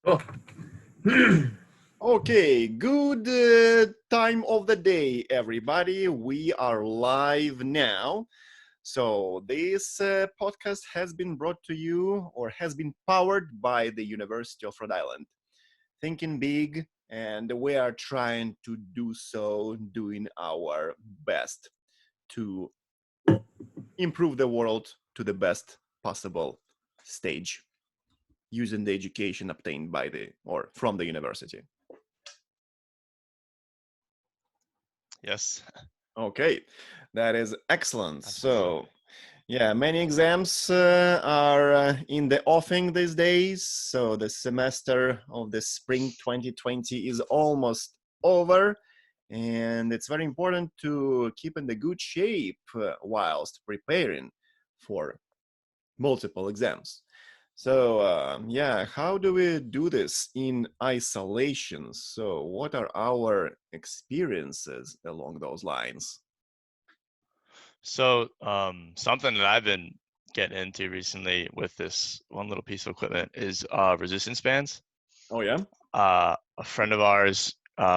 Oh, Okay, good time of the day, everybody. We are live now. So, this podcast has been brought to you or has been powered by the University of Rhode Island. Thinking big, and we are trying to do so, doing our best to improve the world to the best possible stage using the education obtained by the or from the university. Yes, Okay, that is excellent. absolutely. So, yeah, many exams are in the offing these days. So, the semester of the spring 2020 is almost over. And it's very important to keep in the good shape whilst preparing for multiple exams. So, yeah, how do we do this in isolation? So, what are our experiences along those lines? So, something that I've been getting into recently with this one little piece of equipment is resistance bands. Oh, yeah. A friend of ours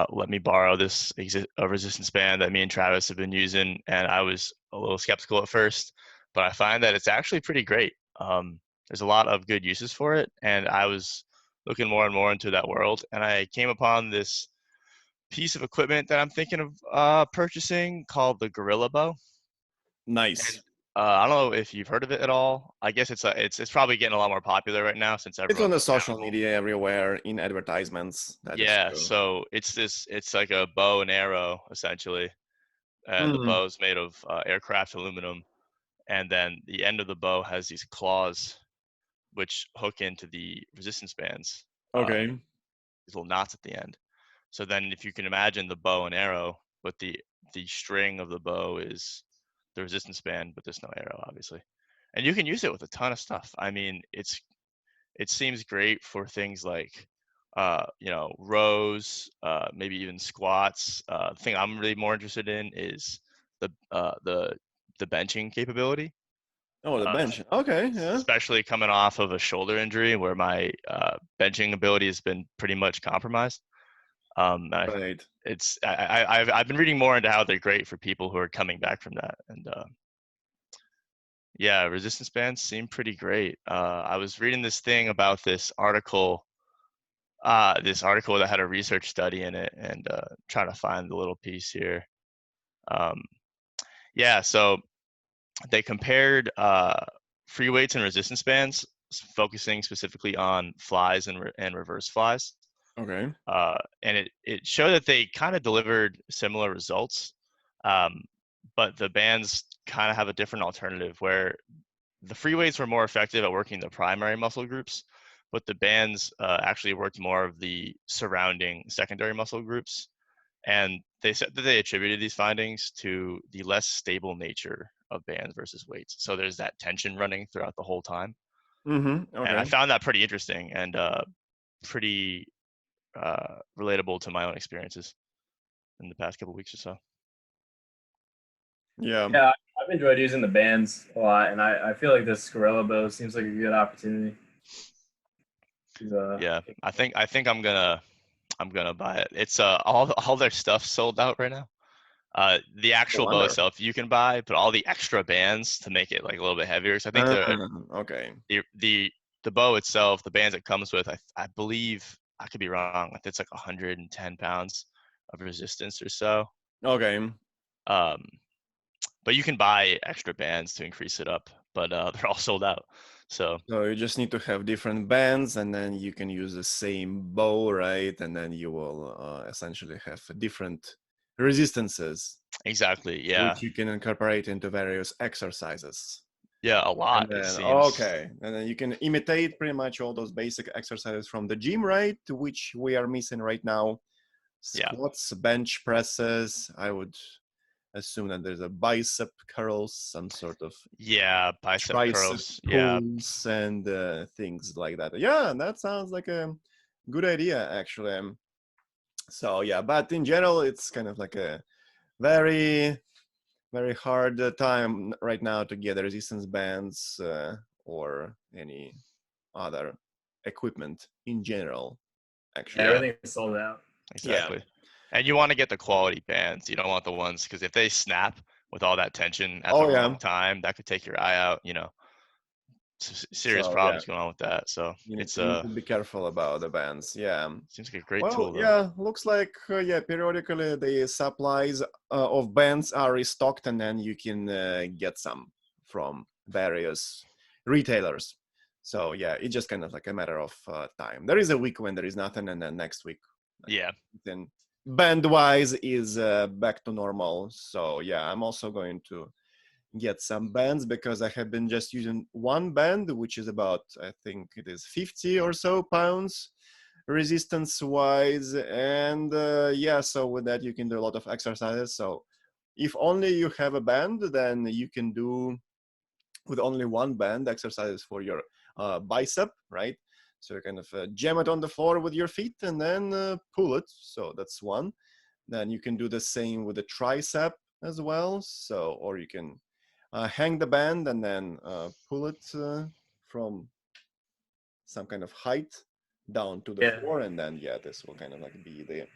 let me borrow this resistance band that me and Travis have been using, and I was a little skeptical at first, but I find that it's actually pretty great. There's a lot of good uses for it, and I was looking more and more into that world, and I came upon this piece of equipment that I'm thinking of purchasing called the Gorilla Bow. And Nice. I don't know if you've heard of it at all. I guess it's probably getting a lot more popular right now since It's on everyone's the going back to social school. media everywhere in advertisements. That is Yeah, true. so it's like a bow and arrow essentially, and the Mm, bow is made of aircraft aluminum, and then the end of the bow has these claws which hook into the resistance bands, okay. these little knots at the end. So then, if you can imagine the bow and arrow, but the string of the bow is the resistance band, but there's no arrow, obviously. And you can use it with a ton of stuff. I mean, it seems great for things like rows, maybe even squats. The thing I'm really more interested in is the uh, the the benching capability, Oh, the uh, bench. Okay, yeah. especially coming off of a shoulder injury where my benching ability has been pretty much compromised. I, Right. I've been reading more into how they're great for people who are coming back from that, and yeah, resistance bands seem pretty great. I was reading this thing about this article that had a research study in it, and trying to find the little piece here. Um, yeah, so they compared free weights and resistance bands, focusing specifically on flies and reverse flies. Okay. And it showed that they kind of delivered similar results, um, but the bands kind of have a different alternative where the free weights were more effective at working the primary muscle groups, but the bands actually worked more of the surrounding secondary muscle groups. And they said that they attributed these findings to the less stable nature of bands versus weights. So there's that tension running throughout the whole time. Mm-hmm. And I Okay. found that pretty interesting and pretty relatable to my own experiences in the past couple of weeks or so. Yeah. yeah, I've enjoyed using the bands a lot, and I feel like this Gorilla Bow seems like a good opportunity. 'Cause, Yeah, I think I'm gonna buy it. It's all their stuff sold out right now. The No actual bow wonder. itself you can buy, but all the extra bands to make it like a little bit heavier. So I think Okay. the the the bow itself, the bands it comes with, I believe I could be wrong. I think it's like 110 pounds of resistance or so. Okay. Um, but you can buy extra bands to increase it up, but they're all sold out. So So you just need to have different bands, and then you can use the same bow, right? And then you will essentially have different resistances, exactly, yeah, which you can incorporate into various exercises. yeah, a And lot it then, seems. okay, and then you can imitate pretty much all those basic exercises from the gym, right? Which we are missing right now. Yeah, Squats, bench presses. I would assume that there's a bicep curls, some sort of yeah, bicep tricep curls. Yeah, pulls, and things like that. Yeah, that sounds like a good idea, actually. So, yeah, but in general, it's kind of like a very very hard time right now to get resistance bands or any other equipment in general. Actually, Yeah. Everything is sold out. Exactly. And you want to get the quality bands. You don't want the ones, because if they snap with all that tension at the Oh yeah. wrong time, that could take your eye out. Serious So yeah, problems going on with that. So it's you need to be careful about the bands. Yeah. seems like a great Well, tool though. yeah, looks like yeah, periodically the supplies of bands are restocked, and then you can get some from various retailers. So yeah, it's just kind of like a matter of time. There is a week when there is nothing, and then next week, Yeah. then band-wise is back to normal. So yeah, I'm also going to get some bands because I have been just using one band, which is about, I think it is 50 or so pounds resistance wise. And yeah, so with that you can do a lot of exercises. So if only you have a band, then you can do with only one band exercises for your bicep, right? So you kind of jam it on the floor with your feet and then pull it. So that's one. Then you can do the same with the tricep as well. So, or you can hang the band and then pull it from some kind of height down to the Yeah. floor, and then yeah, this will kind of like be the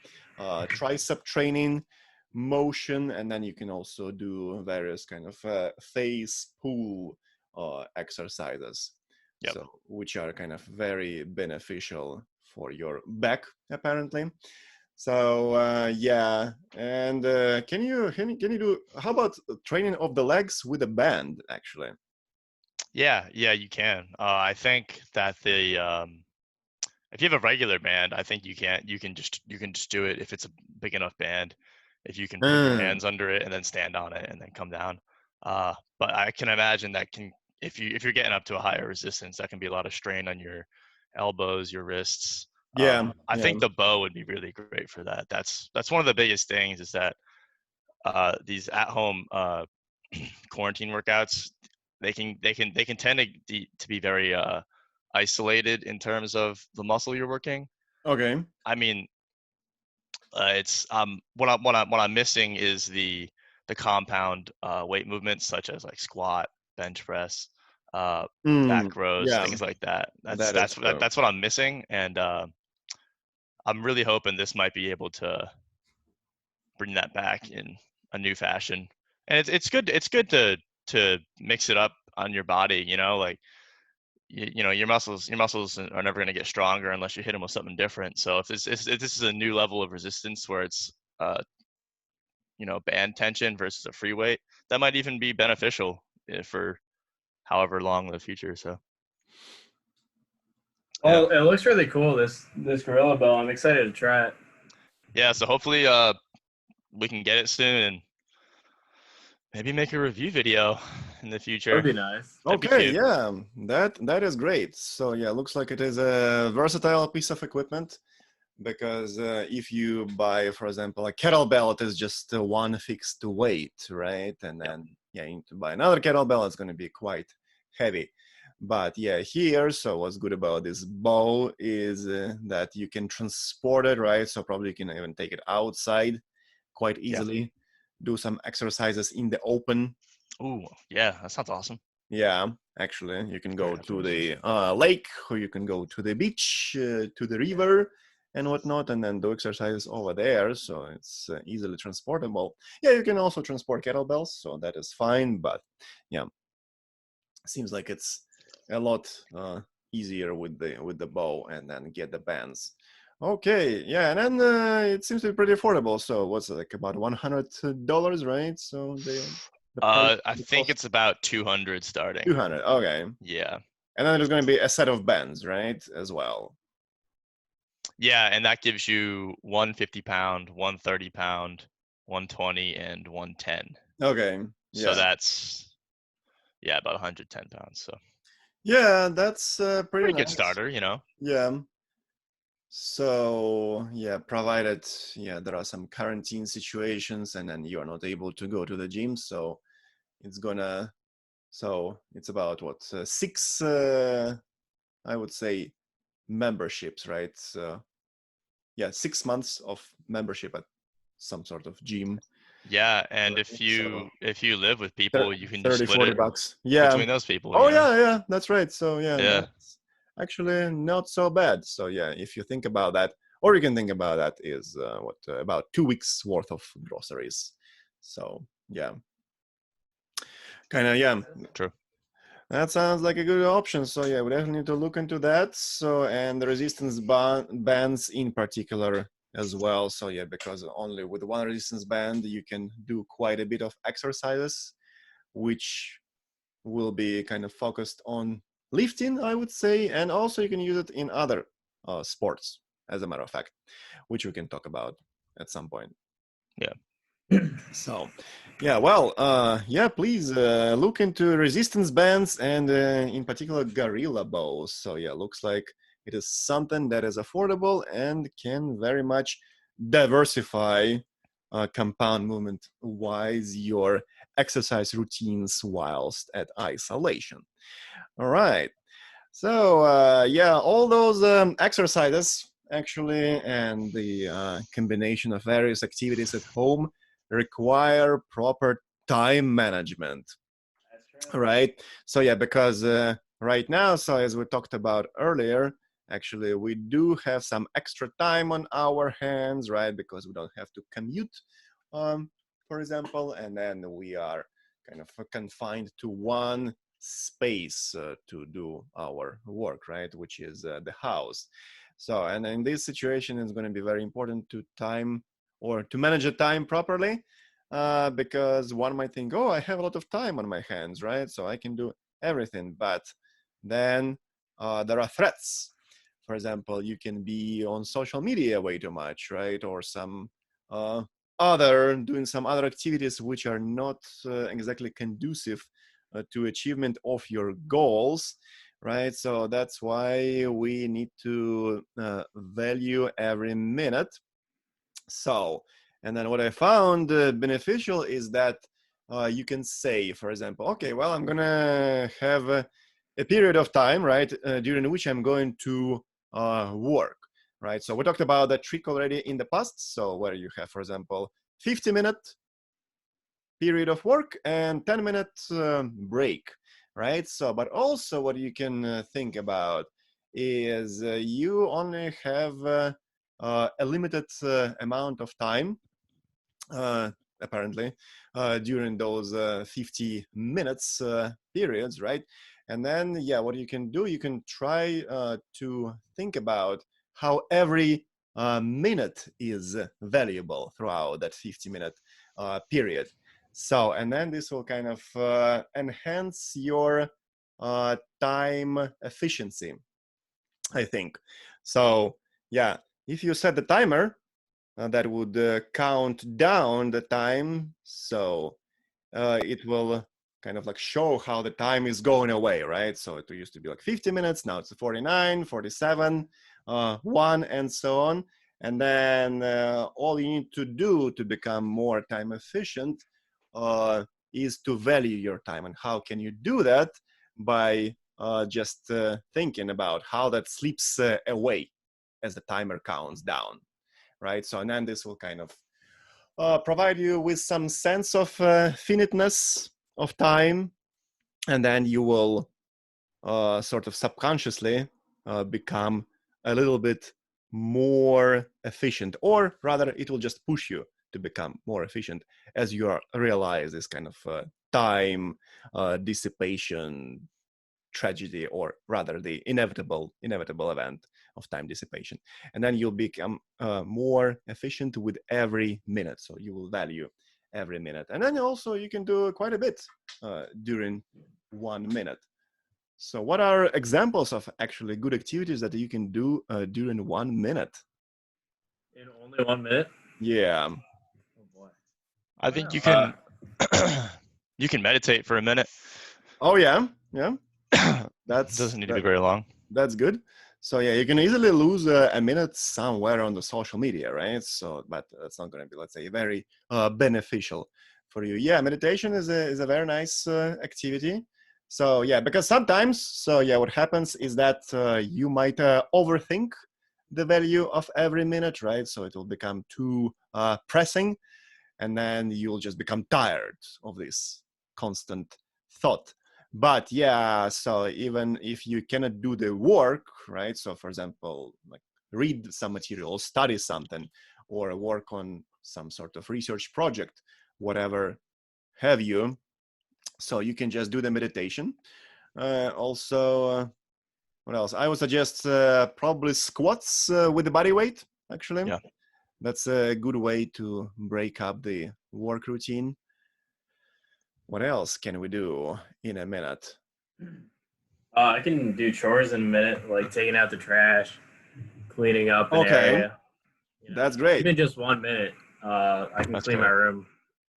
tricep training motion. And then you can also do various kind of face pull exercises, Yep. so which are kind of very beneficial for your back apparently. So yeah, and can you do, how about training of the legs with a band actually? Yeah, you can. I think that if you have a regular band, I think you can just do it if it's a big enough band. If you can put your hands under it and then stand on it and then come down. But I can imagine that if you're getting up to a higher resistance, that can be a lot of strain on your elbows, your wrists. Yeah, I yeah. think the bow would be really great for that. That's one of the biggest things, is that these at-home quarantine workouts, they can tend to be very isolated in terms of the muscle you're working. Okay. I mean, it's what I'm missing is the compound weight movements, such as like squat, bench press, back rows, Yeah, things like that. That's that is that's true. that's what I'm missing, and I'm really hoping this might be able to bring that back in a new fashion. And it's good to mix it up on your body. Like your muscles are never going to get stronger unless you hit them with something different. So if this is a new level of resistance where it's band tension versus a free weight, that might even be beneficial for however long in the future. So yeah. Well, it looks really cool. This gorilla bell. I'm excited to try it. Yeah, so hopefully we can get it soon and maybe make a review video in the That future. would be nice. That'd be Okay, cute. yeah, that is great. So yeah, looks like it is a versatile piece of equipment, because if you buy, for example, a kettlebell, it is just one fixed weight, right? And Yep. then yeah, you need to buy another kettlebell. It's going to be quite heavy. But yeah, here, so what's good about this bow is that you can transport it, right? So probably you can even take it outside quite Yeah. easily, do some exercises in the open. Ooh, yeah, that sounds awesome. Yeah, actually, you can go Great to outdoors. the lake, or you can go to the beach, to the river, and whatnot, and then do exercises over there. So it's easily transportable. Yeah, you can also transport kettlebells, so that is fine. But yeah, seems like it's a lot easier with the bow, and then get the bands. Okay, yeah, and then it seems to be pretty affordable. So what's it, like about $100, right? So the price, I the think cost, it's about 200 starting. 200. Okay. Yeah. And then there's going to be a set of bands, right, as well. Yeah, and that gives you 150 pound, 130 pound, 120, and 110. Okay. So Yeah. that's about 110 pounds. So Yeah, that's pretty pretty good nice. starter. Yeah. So yeah, provided there are some quarantine situations, and then you are not able to go to the gym, so it's about what, six I would say memberships, right? So yeah, 6 months of membership at some sort of gym. Yeah, and if So you live with people, you can just 30, split 40 it bucks. Yeah. between those people. Oh yeah, yeah, that's right. So yeah, Yeah. actually not so bad. So yeah, if you think about that, or you can think about that is about 2 weeks worth of groceries. So yeah, kind of yeah. True. That sounds like a good option. So yeah, we definitely need to look into that. So and the resistance bands in particular as well. So yeah, because only with one resistance band you can do quite a bit of exercises, which will be kind of focused on lifting, I would say, and also you can use it in other sports, as a matter of fact, which we can talk about at some point. Yeah. So, yeah, well, yeah, please look into resistance bands and in particular gorilla bows. So, yeah, looks like it is something that is affordable and can very much diversify compound movement wise your exercise routines whilst at isolation. All right. So, yeah, all those exercises actually and the combination of various activities at home require proper time management, That's true. right? So, yeah, because right now, so as we talked about earlier, actually, we do have some extra time on our hands, right? Because we don't have to commute, um, for example, and then we are kind of confined to one space to do our work, right? Which is the house. So, and in this situation, it's going to be very important to time or to manage the time properly, because one might think, oh, I have a lot of time on my hands, right? So I can do everything. But then there are threats. For example, you can be on social media way too much, right? Or some doing some other activities which are not exactly conducive to achievement of your goals, right? So that's why we need to value every minute. So, and then what I found beneficial is that you can say, for example, okay, well, I'm gonna have a period of time, right, during which I'm going to work, right? So we talked about that trick already in the past. So where you have, for example, 50-minute period of work and 10-minute break, right? So, but also what you can think about is you only have a limited amount of time, uh, apparently, during those 50 minutes periods, right? And then, yeah, what you can do, you can try to think about how every minute is valuable throughout that 50-minute period. So, and then this will kind of enhance your time efficiency, I think. So, yeah, if you set the timer, that would count down the time. So it will kind of like show how the time is going away, right? So it used to be like 50 minutes, now it's 49, 47, 1, and so on. And then all you need to do to become more time efficient is to value your time. And how can you do that? By just thinking about how that slips away as the timer counts down, right? So, and then this will kind of provide you with some sense of finiteness of time, and then you will sort of subconsciously become a little bit more efficient, or rather it will just push you to become more efficient as you realize this kind of time dissipation tragedy, or rather the inevitable event of time dissipation. And then you'll become more efficient with every minute. So you will value every minute. And then also you can do quite a bit during 1 minute. So what are examples of actually good activities that you can do during 1 minute? In only 1 minute? Yeah. Oh boy. I think you Wow. can you can meditate for a minute. Oh yeah. Yeah. It doesn't need to be very long. That's good. So yeah, you can easily lose a minute somewhere on the social media, right? So, but that's not going to be, let's say, very beneficial for you. Yeah, meditation is a very nice activity. So yeah, because sometimes, so yeah, what happens is that you might overthink the value of every minute, right? So it will become too pressing, and then you'll just become tired of this constant thought. But yeah, so even if you cannot do the work, right? So for example, like read some material, study something, or work on some sort of research project, whatever have you. So you can just do the meditation. Also, what else? I would suggest probably squats with the body weight, actually. Yeah. That's a good way to break up the work routine. What else can we do in a minute? I can do chores in a minute, like taking out the trash, cleaning up an Okay, area. You know, that's great. even just 1 minute, I can That's clean my great. room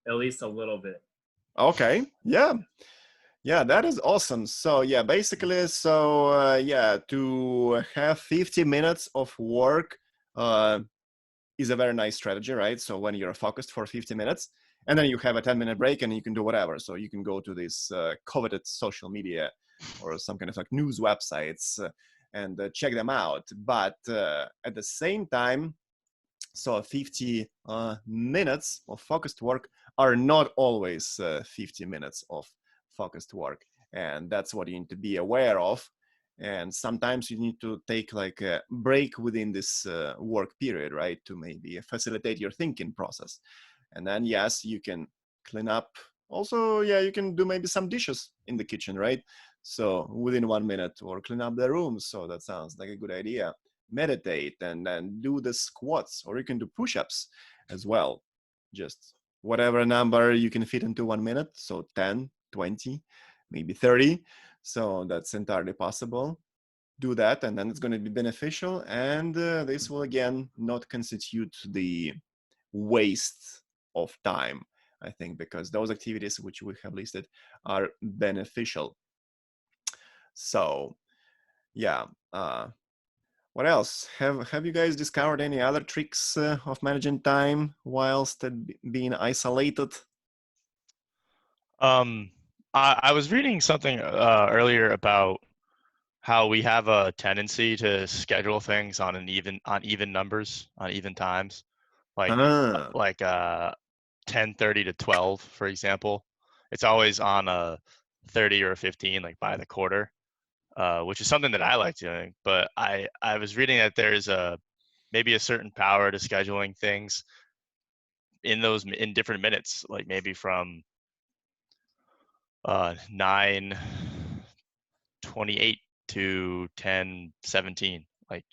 at least a little bit. Okay, yeah. Yeah, that is awesome. So yeah, basically, so yeah, to have 50 minutes of work is a very nice strategy, right? So when you're focused for 50 minutes, and then you have a 10-minute break, and you can do whatever. So you can go to this coveted social media or some kind of like news websites and check them out. But at the same time, so 50 minutes of focused work are not always 50 minutes of focused work, and that's what you need to be aware of. And sometimes you need to take like a break within this work period, right, to maybe facilitate your thinking process. And then yes, you can clean up. Also, yeah, you can do maybe some dishes in the kitchen, right? So within 1 minute, or clean up the room. So that sounds like a good idea. Meditate and then do the squats, or you can do push-ups as well. Just whatever number you can fit into 1 minute. So 10, 20, maybe 30. So that's entirely possible. Do that, and then it's going to be beneficial. And this will again not constitute the waste of time, I think, because those activities which we have listed are beneficial. So yeah, what else? Have you guys discovered any other tricks of managing time whilst being isolated? I was reading something earlier about how we have a tendency to schedule things on even numbers, on even times, like Ah, like 10:30 to 12, for example. It's always on a 30 or a 15, like by the quarter, which is something that I like doing. But I was reading that there's maybe a certain power to scheduling things in different minutes, like maybe from 9:28 to 10:17. Like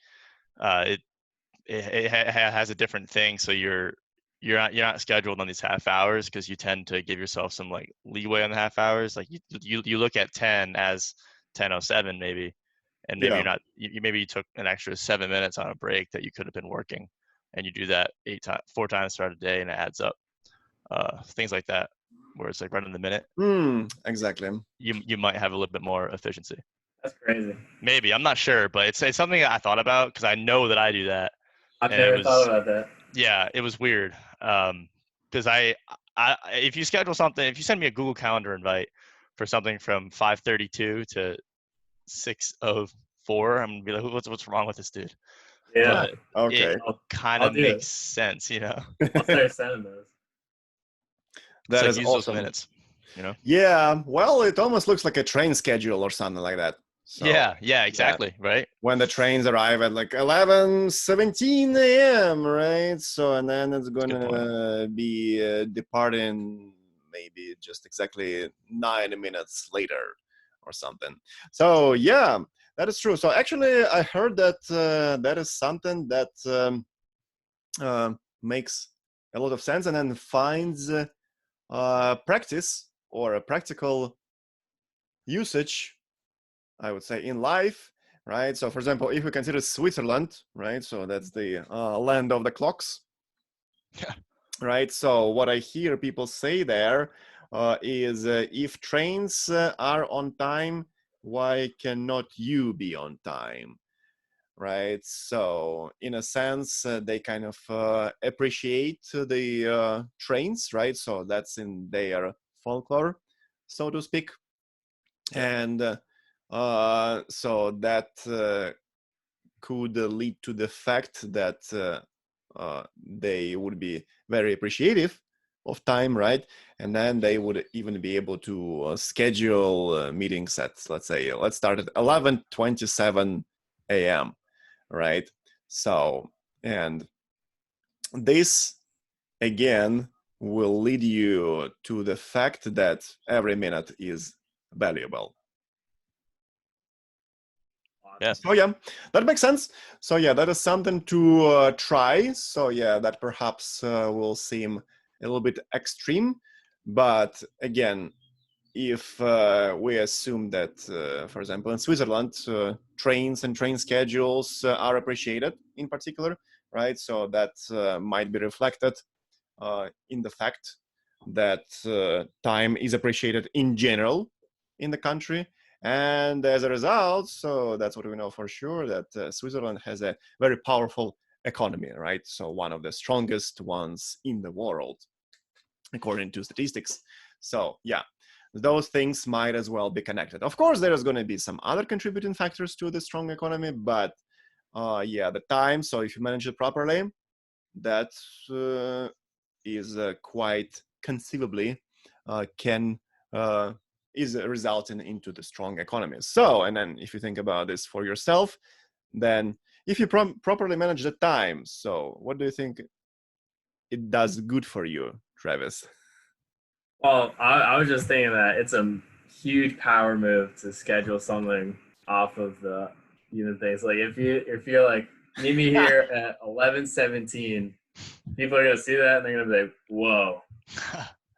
it has a different thing, so you're not scheduled on these half hours, because you tend to give yourself some like leeway on the half hours. Like you look at 10 as 10:07 maybe, and maybe yeah. you're not maybe you took an extra 7 minutes on a break that you could have been working, and you do that 4 times throughout a day, and it adds up. Things like that, where it's like right in the minute, Exactly. you might have a little bit more efficiency. That's crazy. Maybe, I'm not sure, but it's something that I thought about, because I know that I do that, I've and it never thought was, about that. yeah, it was weird. Because if you schedule something, if you send me a Google Calendar invite for something from 5:32 to 6:04, I'm gonna be like, what's wrong with this dude? Yeah, But it Okay. I'll, kind I'll of do it. makes sense, you know. I'll start sending those. It's That like is use those awesome. minutes, you know. Yeah, well, it almost looks like a train schedule or something like that. So Yeah, yeah, exactly, right. when the trains arrive at like 11:17 a.m., right? So, and then it's That's a good point. gonna be departing maybe just exactly 9 minutes later or something. So yeah, that is true. So actually, I heard that that is something that uh, makes a lot of sense, and then finds practice or a practical usage, I would say, in life, right? So, for example, if we consider Switzerland, right? So that's the land of the clocks, Yeah. right? So what I hear people say there is, if trains are on time, why cannot you be on time? Right? So in a sense, they kind of appreciate the trains, right? So that's in their folklore, so to speak. Yeah. And so that could lead to the fact that they would be very appreciative of time, right? And then they would even be able to schedule meetings at, let's say, let's start at 11:27 a.m., right? So, and this again will lead you to the fact that every minute is valuable. Yeah. So yeah, that makes sense. So yeah, that is something to try. So yeah, that perhaps will seem a little bit extreme, but again, if we assume that, for example, in Switzerland, trains and train schedules are appreciated in particular, right? So that might be reflected in the fact that time is appreciated in general in the country. And as a result, so that's what we know for sure, that Switzerland has a very powerful economy, right? So one of the strongest ones in the world, according to statistics. So yeah, those things might as well be connected. Of course, there is going to be some other contributing factors to the strong economy, but yeah, the time, so if you manage it properly, that is quite conceivably can is resulting into the strong economy. So, and then if you think about this for yourself, then if you properly manage the time, so what do you think it does good for you, Travis? Well, I was just thinking that it's a huge power move to schedule something off of the even things. Like if you're like meet me here at 11:17, people are gonna see that and they're gonna be like, "Whoa,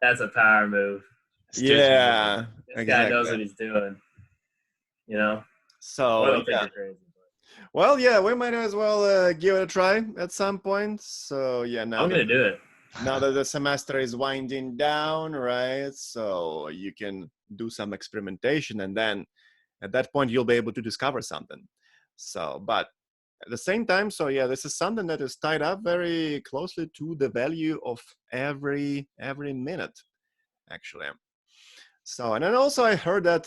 that's a power move. Yeah, This guy knows exactly. what he's doing." You know, or So they'll think yeah, you're crazy. well, yeah, we might as well give it a try at some point. So yeah, I'm gonna do it. now that the semester is winding down, right? So you can do some experimentation, and then at that point you'll be able to discover something. So, but at the same time, so yeah, this is something that is tied up very closely to the value of every minute, actually. So, and then also I heard that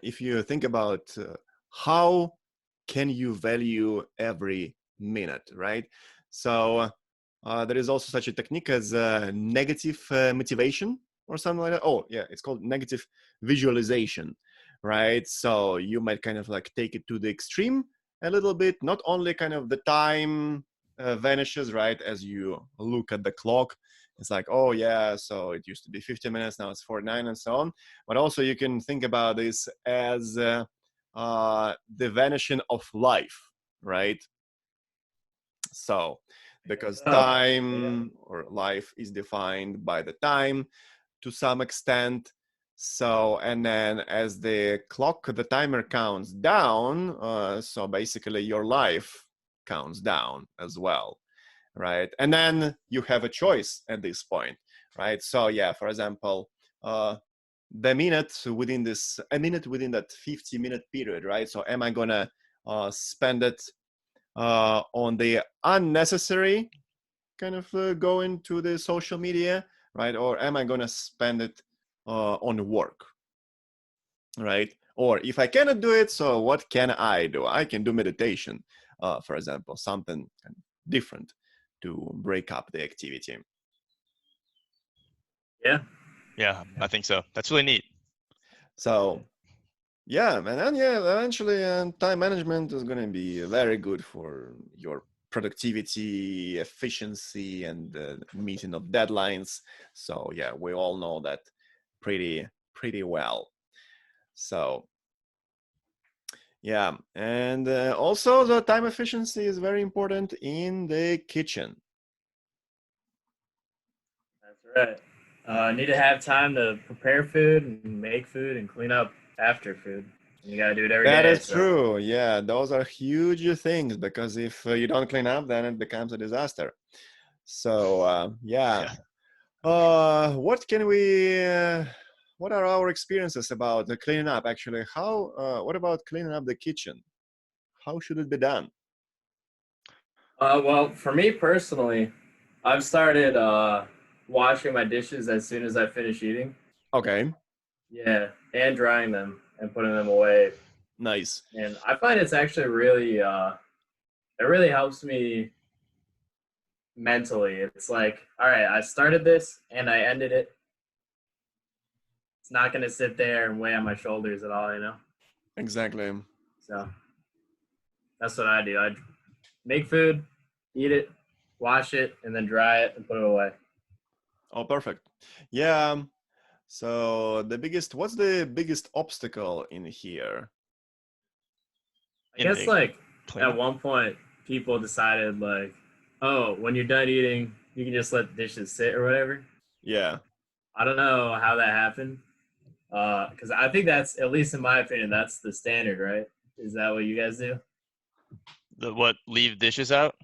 if you think about how can you value every minute, right? So there is also such a technique as negative motivation or something like that. Oh, yeah, it's called negative visualization, right? So you might kind of like take it to the extreme a little bit. Not only kind of the time vanishes, right, as you look at the clock. It's like, oh yeah, so it used to be 50 minutes, now it's 49 and so on. But also you can think about this as the vanishing of life, right? So because Oh, yeah. time or life is defined by the time to some extent. So, and then as the clock, the timer counts down, so basically your life counts down as well, right? And then you have a choice at this point, right? So yeah, for example, the minute within this, a minute within that 50-minute period, right? So am I gonna spend it on the unnecessary kind of going to the social media, right? Or am I gonna spend it on work, right? Or if I cannot do it, so what can I do? I can do meditation, for example, something different to break up the activity. Yeah. Yeah, I think so. That's really neat. So yeah, and then yeah, eventually time management is going to be very good for your productivity, efficiency, and meeting of deadlines. So yeah, we all know that pretty well. So yeah, and also the time efficiency is very important in the kitchen. That's right. Need to have time to prepare food and make food and clean up after food. You gotta do it every That day. is So true. Yeah, those are huge things because if you don't clean up, then it becomes a disaster. So yeah, what can we? What are our experiences about the cleaning up? Actually, how? What about cleaning up the kitchen? How should it be done? well, for me personally, I've started washing my dishes as soon as I finish eating. Okay, Yeah, and drying them and putting them away. nice. And I find it's actually really it really helps me mentally. It's like, all right, I started this and I ended it. It's not gonna sit there and weigh on my shoulders at all, you know. Exactly. So that's what I do. I make food, eat it, wash it, and then dry it and put it away. Oh, perfect. Yeah. So what's the biggest obstacle in here? I In guess the like at cleanup. one point people decided like, oh, when you're done eating, you can just let dishes sit or whatever. Yeah. I don't know how that happened. Because I think that's, at least in my opinion, that's the standard, right? Is that what you guys do? The what? Leave dishes out?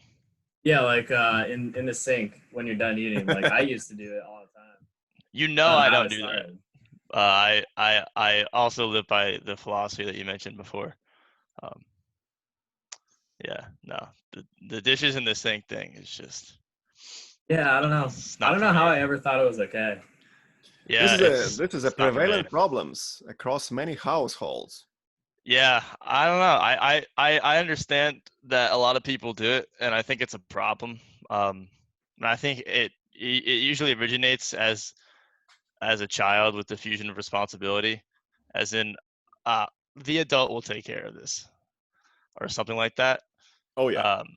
Yeah, like in the sink when you're done eating. Like I used to do it all the time. You I know don't know I how don't it do that. started. I also live by the philosophy that you mentioned before. Um, yeah, no, the dishes in the sink thing is just Yeah, I don't know. it's I not don't for know how me. I ever thought it was okay. Yeah, This is a it's not for me. prevalent problems across many households. Yeah, I don't know. I understand that a lot of people do it, and I think it's a problem. And I think it usually originates as a child with diffusion of responsibility, as in, uh, the adult will take care of this or something like that. Oh yeah. Um,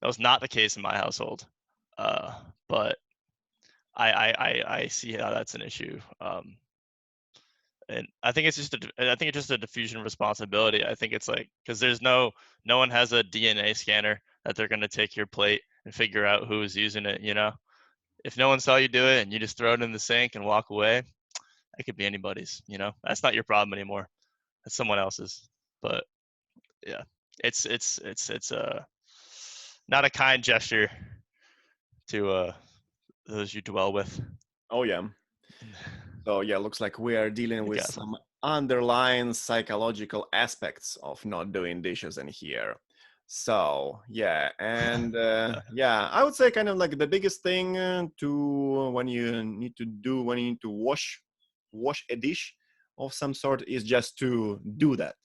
that was not the case in my household, but I see how that's an issue. And I think I think it's just a diffusion of responsibility. I think it's like because there's no one has a DNA scanner that they're gonna take your plate and figure out who's using it. You know, if no one saw you do it and you just throw it in the sink and walk away, it could be anybody's. You know, that's not your problem anymore. That's someone else's. But yeah, it's not a kind gesture to those you dwell with. Oh yeah. So yeah, looks like we are dealing The with castle. some underlying psychological aspects of not doing dishes in here. So yeah, and yeah, I would say kind of like the biggest thing to when you need to wash a dish of some sort is just to do that.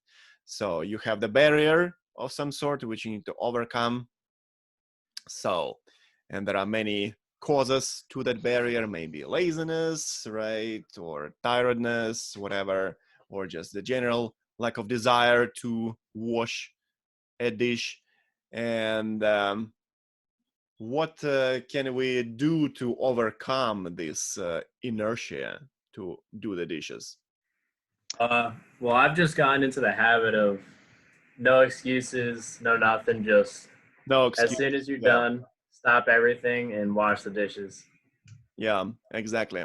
So you have the barrier of some sort which you need to overcome. So, and there are many causes to that barrier, maybe laziness, right? Or tiredness, whatever, or just the general lack of desire to wash a dish. And what can we do to overcome this inertia to do the dishes? Well, I've just gotten into the habit of no excuses, no nothing. Just No as excuse. soon as you're Yeah. done, stop everything and wash the dishes. Yeah, exactly.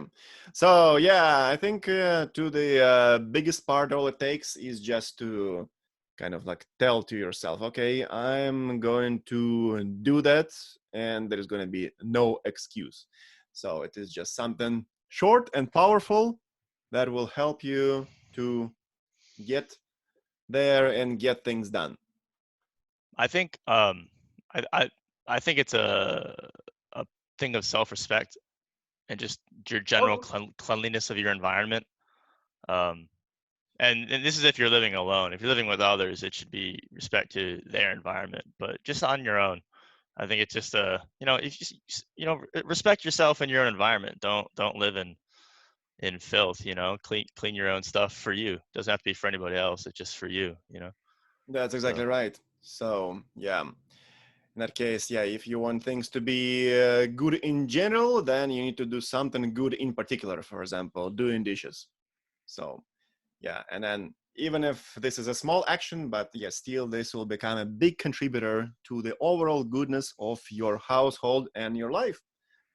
So yeah, I think to the biggest part, all it takes is just to kind of like tell to yourself, okay, I'm going to do that, and there is going to be no excuse. So it is just something short and powerful that will help you to get there and get things done. I think I I I think it's a thing of self-respect and just your general Oh, cleanliness of your environment. Um, and this is if you're living alone. If you're living with others, it should be respect to their environment. But just on your own, I think it's just if respect respect and your own environment. Don't live in filth. You know, clean your own stuff for you. Doesn't have to be for anybody else. It's just for you. You know. that's So exactly right. So yeah. In that case, yeah, if you want things to be good in general, then you need to do something good in particular. For example, doing dishes. So, yeah, and then even if this is a small action, but yeah, still this will become a big contributor to the overall goodness of your household and your life.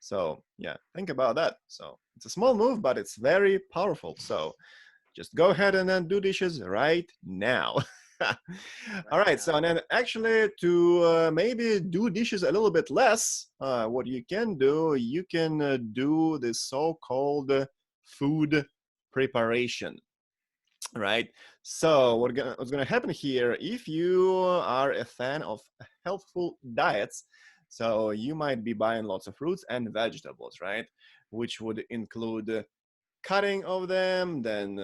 So, yeah, think about that. So, it's a small move, but it's very powerful. So, just go ahead and then do dishes right now. All Right right. now. So, and then actually, to maybe do dishes a little bit less, what you can do, you can do the so called food preparation, right? So, what's gonna happen here, if you are a fan of healthful diets, so you might be buying lots of fruits and vegetables, right? Which would include cutting of them, then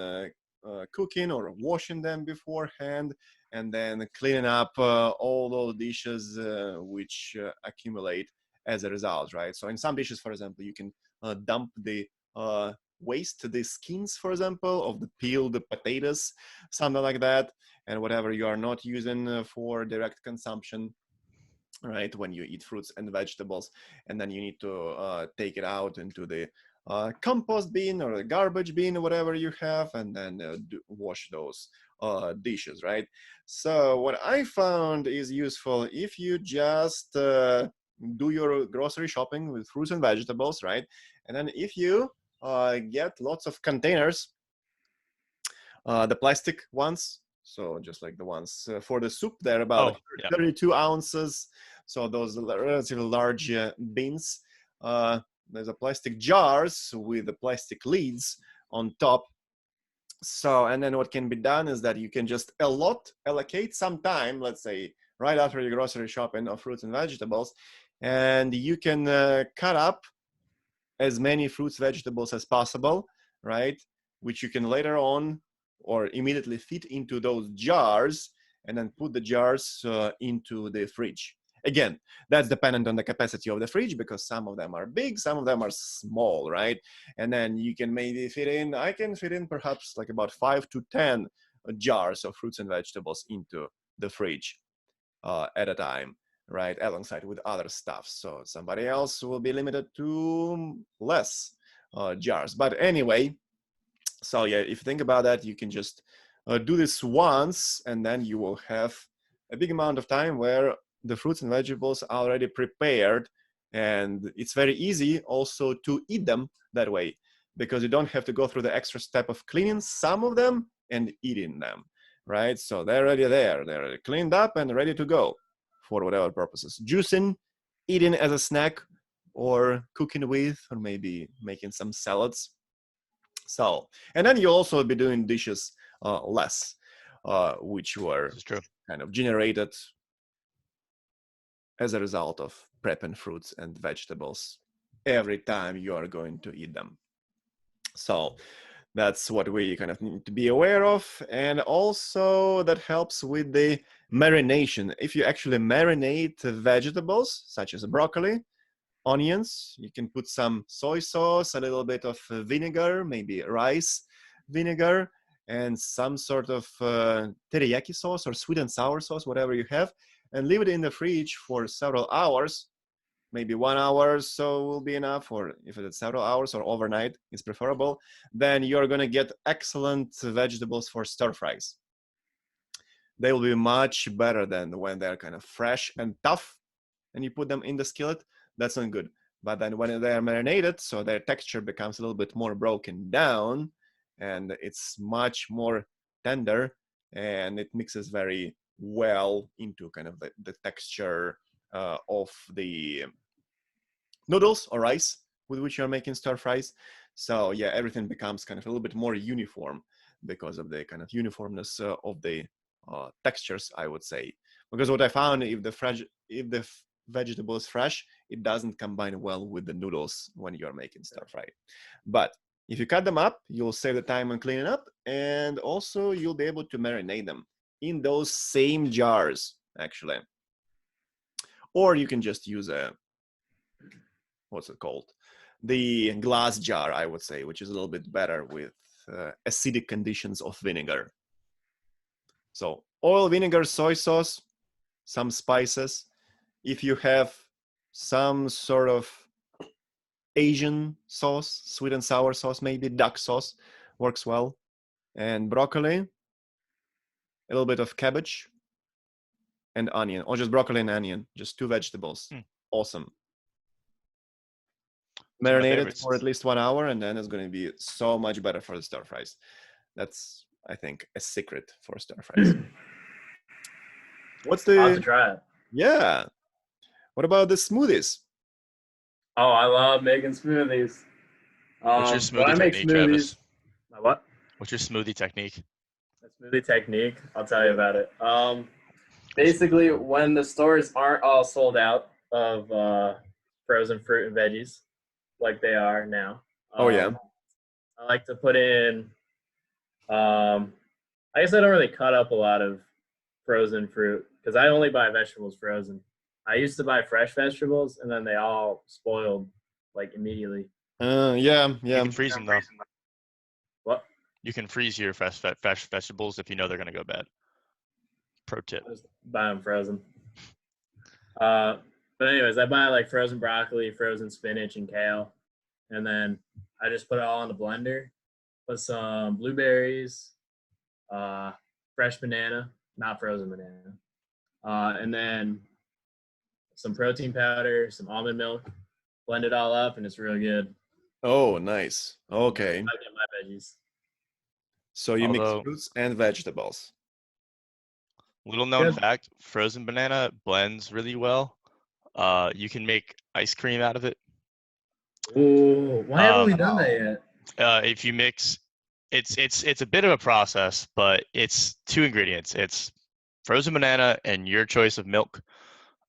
cooking or washing them beforehand, and then cleaning up all those dishes which accumulate as a result, right? So in some dishes, for example, you can dump the waste, the skins, for example, of the peeled potatoes, something like that, and whatever you are not using for direct consumption, right, when you eat fruits and vegetables, and then you need to take it out into the compost bin or the garbage bin or whatever you have, and then wash those dishes, right? So what I found is useful if you just do your grocery shopping with fruits and vegetables, right? And then if you get lots of containers, the plastic ones, so just like the ones for the soup, they're about Oh, yeah. 32 ounces. So those relatively large bins. There's a plastic jars with the plastic lids on top. So, and then what can be done is that you can just allocate some time, let's say right after your grocery shopping of fruits and vegetables, and you can cut up as many fruits, vegetables as possible, right? Which you can later on or immediately fit into those jars and then put the jars into the fridge. Again, that's dependent on the capacity of the fridge because some of them are big, some of them are small, right? And then you can maybe I can fit in perhaps like about 5 to 10 jars of fruits and vegetables into the fridge at a time, right, alongside with other stuff. So somebody else will be limited to less jars. But anyway, so yeah, if you think about that, you can just do this once, and then you will have a big amount of time where the fruits and vegetables are already prepared, and it's very easy also to eat them that way because you don't have to go through the extra step of cleaning some of them and eating them, right? So they're already there, they're already cleaned up and ready to go for whatever purposes, juicing, eating as a snack, or cooking with, or maybe making some salads. So, and then you'll also be doing dishes less, which were This is true. kind of generated as a result of prepping fruits and vegetables every time you are going to eat them. So that's what we kind of need to be aware of. And also that helps with the marination. If you actually marinate vegetables, such as broccoli, onions, you can put some soy sauce, a little bit of vinegar, maybe rice vinegar, and some sort of teriyaki sauce or sweet and sour sauce, whatever you have, and leave it in the fridge for several hours. Maybe 1 hour or so will be enough, or if it's several hours or overnight is preferable, then you're going to get excellent vegetables for stir fries. They will be much better than when they're kind of fresh and tough and you put them in the skillet. That's not good. But then when they are marinated, so their texture becomes a little bit more broken down and it's much more tender and it mixes very well into kind of the texture of the noodles or rice with which you're making stir fries. So yeah, everything becomes kind of a little bit more uniform because of the kind of uniformness of the textures, I would say. Because what I found, if the vegetable is fresh, it doesn't combine well with the noodles when you're making stir fry. But if you cut them up, you'll save the time on cleaning up, and also you'll be able to marinate them in those same jars, actually. Or you can just use what's it called? The glass jar, I would say, which is a little bit better with acidic conditions of vinegar. So oil, vinegar, soy sauce, some spices. If you have some sort of Asian sauce, sweet and sour sauce, maybe duck sauce works well. And broccoli, a little bit of cabbage, and onion, or just broccoli and onion, just 2 vegetables. Awesome. Marinated for at least 1 hour, and then it's going to be so much better for the stir fries. That's, I think, a secret for stir fries. What's the? I'll have to try it. Yeah. What about the smoothies? Oh, I love making smoothies. What's your smoothie technique, Travis? My what? What's your smoothie technique? A smoothie technique. I'll tell you about it. Basically, when the stores aren't all sold out of frozen fruit and veggies, like they are now. Oh yeah. I like to put in. I guess I don't really cut up a lot of frozen fruit because I only buy vegetables frozen. I used to buy fresh vegetables, and then they all spoiled like immediately. Yeah, You yeah. can freeze them though. What? You can freeze your fresh vegetables if you know they're gonna go bad. Pro tip. I just buy them frozen. Uh, but anyways, I buy like frozen broccoli, frozen spinach, and kale, and then I just put it all in the blender. Put some blueberries, fresh banana, not frozen banana, and then some protein powder, some almond milk. Blend it all up, and it's real good. Oh, nice. Okay. I get my veggies. So you mix Although, fruits and vegetables. little known Good. fact, frozen banana blends really well. You can make ice cream out of it. Oh, why haven't we done Wow. that yet? If you mix, it's a bit of a process, but it's 2 ingredients. It's frozen banana and your choice of milk.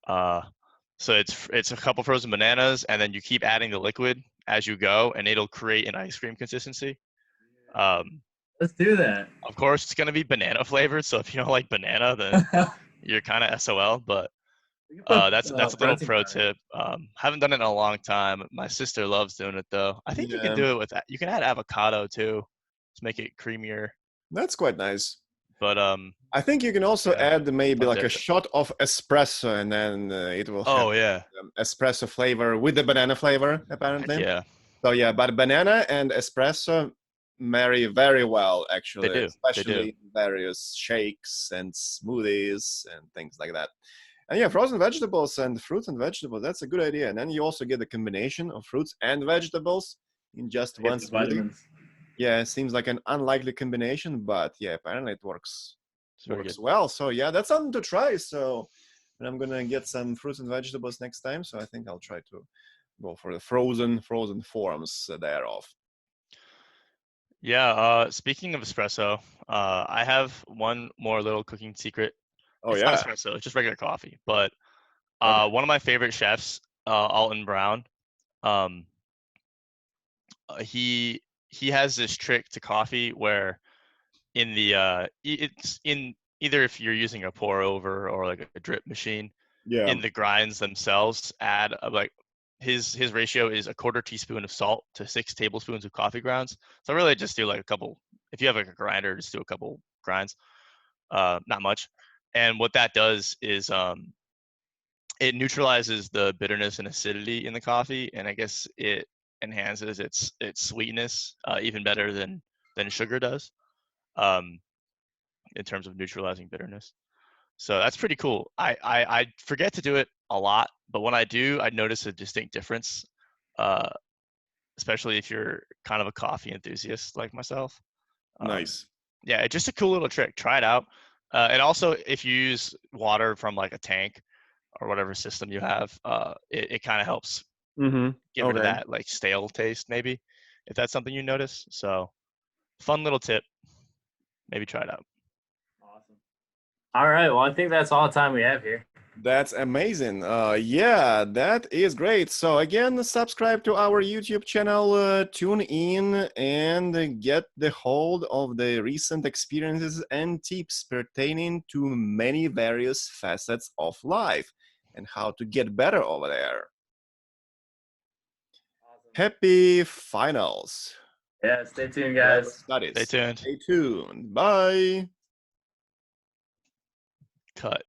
So it's a couple frozen bananas, and then you keep adding the liquid as you go, and it'll create an ice cream consistency. Um, Let's do that. of course, it's gonna be banana flavored. So if you don't like banana, then you're kind of SOL. But We can put that's a little protein pro powder. tip. Haven't done it in a long time. My sister loves doing it though. I think you can Yeah, do it with you can add avocado too to make it creamier. that's quite nice. But I think you can also yeah, add maybe fun like a tip. shot of espresso, and then it will have Oh yeah, espresso flavor with the banana flavor, heck apparently. yeah, So yeah, but banana and espresso marry very well, they actually, do. They do. especially in various shakes and smoothies and things like that. And yeah, frozen vegetables and fruits and vegetables, that's a good idea. And then you also get the combination of fruits and vegetables in just Get one some smoothie. vitamins. Yeah, it seems like an unlikely combination, but yeah, apparently it works It's very good. well. So yeah, that's something to try. So and I'm gonna get some fruits and vegetables next time. So I think I'll try to go for the frozen forms thereof. Yeah. Speaking of espresso, I have one more little cooking secret. Oh It's not yeah. espresso. It's just regular coffee. But Okay. one of my favorite chefs, Alton Brown, um, he has this trick to coffee where in the it's in either if you're using a pour over or like a drip machine, Yeah. in the grinds themselves add like his ratio is a quarter teaspoon of salt to 6 tablespoons of coffee grounds. So really just do like a couple. If you have like a grinder, just do a couple grinds, not much. And what that does is it neutralizes the bitterness and acidity in the coffee, and I guess it enhances its sweetness even better than sugar does, um, in terms of neutralizing bitterness. So that's pretty cool. I forget to do it a lot, but when I do, I notice a distinct difference, uh, especially if you're kind of a coffee enthusiast like myself. Nice. Yeah, it's just a cool little trick. Try it out. And also, if you use water from like a tank or whatever system you have, it kind of helps Mm-hmm. get rid of Okay. that like stale taste, maybe, if that's something you notice. So, fun little tip. Maybe try it out. Awesome. All right. Well, I think that's all the time we have here. That's amazing. Yeah, that is great. So again, subscribe to our YouTube channel, tune in and get the hold of the recent experiences and tips pertaining to many various facets of life and how to get better over there. Awesome. Happy finals. Yeah. Stay tuned, Whatever guys. studies. Stay tuned. Stay tuned. Bye. Cut.